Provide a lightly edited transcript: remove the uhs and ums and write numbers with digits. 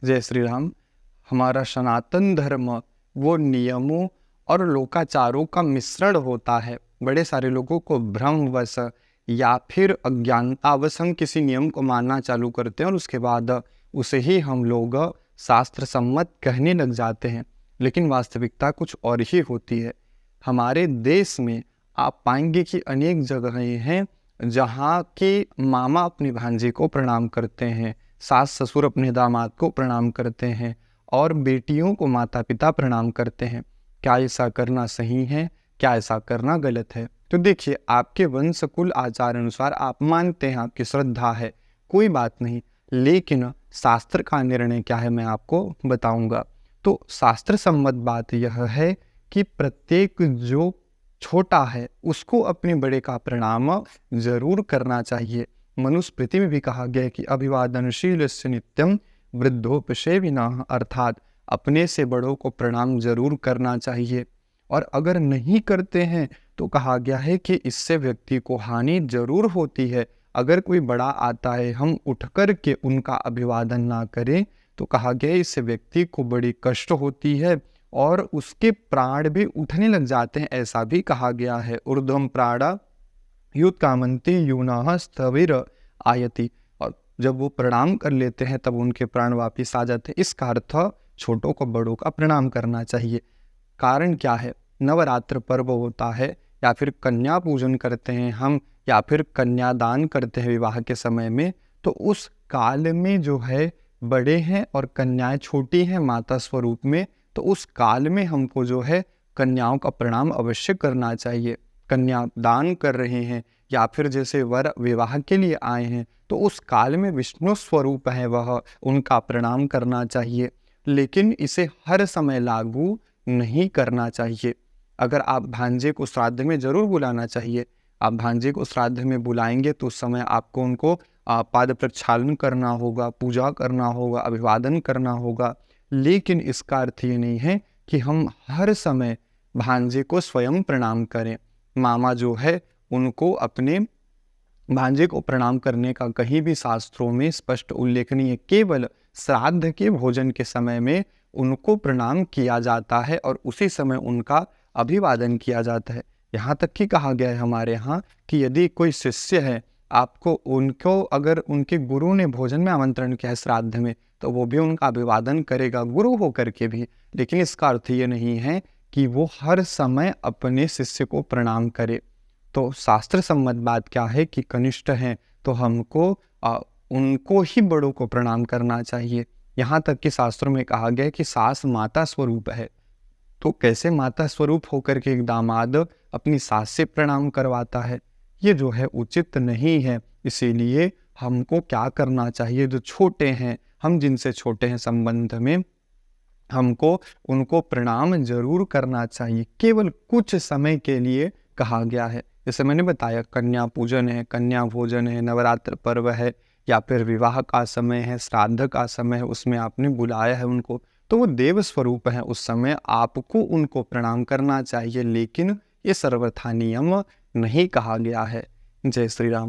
जय श्री राम। हमारा सनातन धर्म वो नियमों और लोकाचारों का मिश्रण होता है। बड़े सारे लोगों को भ्रमवश या फिर अज्ञानतावश हम किसी नियम को मानना चालू करते हैं और उसके बाद उसे ही हम लोग शास्त्र सम्मत कहने लग जाते हैं, लेकिन वास्तविकता कुछ और ही होती है। हमारे देश में आप पाएंगे कि अनेक जगहें हैं जहाँ के मामा अपनी भांजी को प्रणाम करते हैं, सास ससुर अपने दामाद को प्रणाम करते हैं और बेटियों को माता पिता प्रणाम करते हैं। क्या ऐसा करना सही है? क्या ऐसा करना गलत है? तो देखिए, आपके वंश कुल आचार अनुसार आप मानते हैं, आपकी श्रद्धा है, कोई बात नहीं, लेकिन शास्त्र का निर्णय क्या है मैं आपको बताऊंगा। तो शास्त्र सम्मत बात यह है कि प्रत्येक जो छोटा है उसको अपने बड़े का प्रणाम जरूर करना चाहिए। मनुस्मृति में भी कहा गया है कि अभिवादनशीलस्य नित्यम वृद्धोपसेविनः, अर्थात अपने से बड़ों को प्रणाम जरूर करना चाहिए। और अगर नहीं करते हैं तो कहा गया है कि इससे व्यक्ति को हानि जरूर होती है। अगर कोई बड़ा आता है, हम उठ कर के उनका अभिवादन ना करें तो कहा गया है इससे व्यक्ति को बड़ी कष्ट होती है और उसके प्राण भी उठने लग जाते हैं, ऐसा भी कहा गया है। ऊर्ध्वम प्राणा युत्कामन्ति यूनाः स्थविर आयति। और जब वो प्रणाम कर लेते हैं तब उनके प्राण वापिस आ जाते हैं। इसका अर्थ छोटों को बड़ों का प्रणाम करना चाहिए। कारण क्या है? नवरात्र पर्व होता है या फिर कन्या पूजन करते हैं हम, या फिर कन्यादान करते हैं विवाह के समय में, तो उस काल में जो है बड़े हैं और कन्याएं छोटी हैं माता स्वरूप में, तो उस काल में हमको जो है कन्याओं का प्रणाम अवश्य करना चाहिए। कन्यादान कर रहे हैं या फिर जैसे वर विवाह के लिए आए हैं तो उस काल में विष्णु स्वरूप है वह, उनका प्रणाम करना चाहिए। लेकिन इसे हर समय लागू नहीं करना चाहिए। अगर आप भांजे को श्राद्ध में जरूर बुलाना चाहिए। आप भांजे को श्राद्ध में बुलाएंगे तो उस समय आपको उनको पाद प्रक्षालन करना होगा, पूजा करना होगा, अभिवादन करना होगा। लेकिन इसका अर्थ ये नहीं है कि हम हर समय भांजे को स्वयं प्रणाम करें। मामा जो है उनको अपने भांजे को प्रणाम करने का कहीं भी शास्त्रों में स्पष्ट उल्लेख नहीं है। केवल श्राद्ध के भोजन के समय में उनको प्रणाम किया जाता है और उसी समय उनका अभिवादन किया जाता है। यहाँ तक कि कहा गया है हमारे यहाँ कि यदि कोई शिष्य है, आपको उनको अगर उनके गुरु ने भोजन में आमंत्रण किया है श्राद्ध में, तो वो भी उनका अभिवादन करेगा गुरु होकर के भी। लेकिन इसका अर्थ ये नहीं है कि वो हर समय अपने शिष्य को प्रणाम करे। तो शास्त्र सम्मत बात क्या है कि कनिष्ठ हैं तो हमको उनको ही बड़ों को प्रणाम करना चाहिए। यहाँ तक कि शास्त्रों में कहा गया है कि सास माता स्वरूप है, तो कैसे माता स्वरूप होकर के एक दामाद अपनी सास से प्रणाम करवाता है? ये जो है उचित नहीं है। इसीलिए हमको क्या करना चाहिए? जो छोटे हैं, हम जिनसे छोटे हैं संबंध में, हमको उनको प्रणाम जरूर करना चाहिए। केवल कुछ समय के लिए कहा गया है। जैसे मैंने बताया, कन्या पूजन है, कन्या भोजन है, नवरात्र पर्व है, या फिर विवाह का समय है, श्राद्ध का समय है, उसमें आपने बुलाया है उनको, तो वो देव स्वरूप है, उस समय आपको उनको प्रणाम करना चाहिए। लेकिन ये सर्वथा नियम नहीं कहा गया है। जय श्री राम।